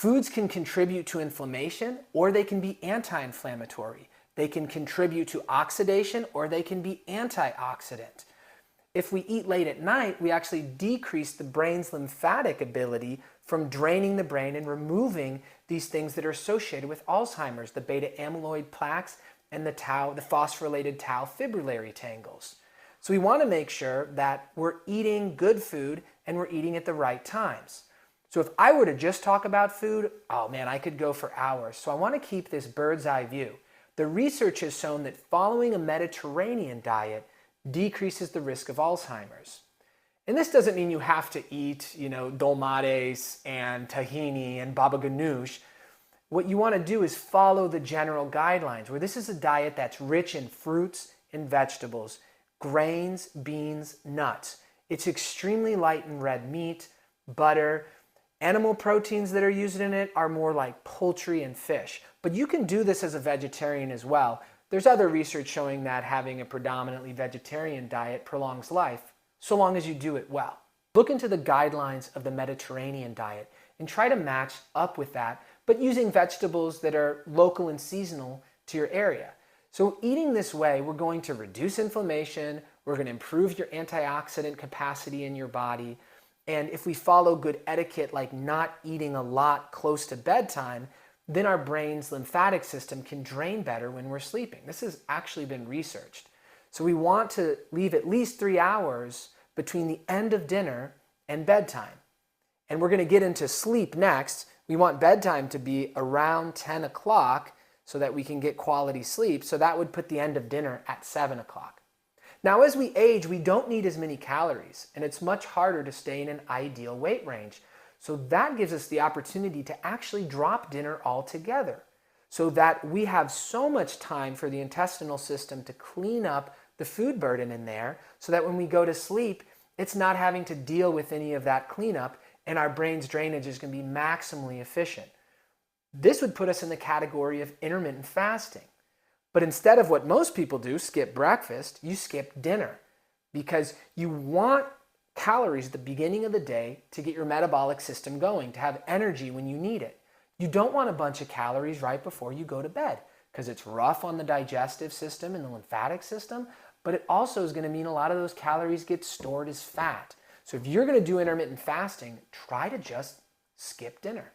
Foods can contribute to inflammation or they can be anti-inflammatory. They can contribute to oxidation or they can be antioxidant. If we eat late at night, we actually decrease the brain's lymphatic ability from draining the brain and removing these things that are associated with Alzheimer's, the beta amyloid plaques and the phosphorylated tau fibrillary tangles. So we want to make sure that we're eating good food and we're eating at the right times. So if I were to just talk about food, oh man, I could go for hours. So I want to keep this bird's eye view. The research has shown that following a Mediterranean diet decreases the risk of Alzheimer's. And this doesn't mean you have to eat, dolmades and tahini and baba ganoush. What you want to do is follow the general guidelines, where this is a diet that's rich in fruits and vegetables, grains, beans, nuts. It's extremely light in red meat, butter. Animal proteins that are used in it are more like poultry and fish. But you can do this as a vegetarian as well. There's other research showing that having a predominantly vegetarian diet prolongs life, so long as you do it well. Look into the guidelines of the Mediterranean diet and try to match up with that, but using vegetables that are local and seasonal to your area. So eating this way, we're going to reduce inflammation, we're going to improve your antioxidant capacity in your body, and if we follow good etiquette like not eating a lot close to bedtime, then our brain's lymphatic system can drain better when we're sleeping. This has actually been researched. So we want to leave at least 3 hours between the end of dinner and bedtime. And we're going to get into sleep next. We want bedtime to be around 10 o'clock so that we can get quality sleep. So that would put the end of dinner at 7 o'clock. Now, as we age, we don't need as many calories, and it's much harder to stay in an ideal weight range. So that gives us the opportunity to actually drop dinner altogether so that we have so much time for the intestinal system to clean up the food burden in there so that when we go to sleep, it's not having to deal with any of that cleanup and our brain's drainage is going to be maximally efficient. This would put us in the category of intermittent fasting. But instead of what most people do, skip breakfast, you skip dinner because you want calories at the beginning of the day to get your metabolic system going, to have energy when you need it. You don't want a bunch of calories right before you go to bed because it's rough on the digestive system and the lymphatic system, but it also is going to mean a lot of those calories get stored as fat. So if you're going to do intermittent fasting, try to just skip dinner.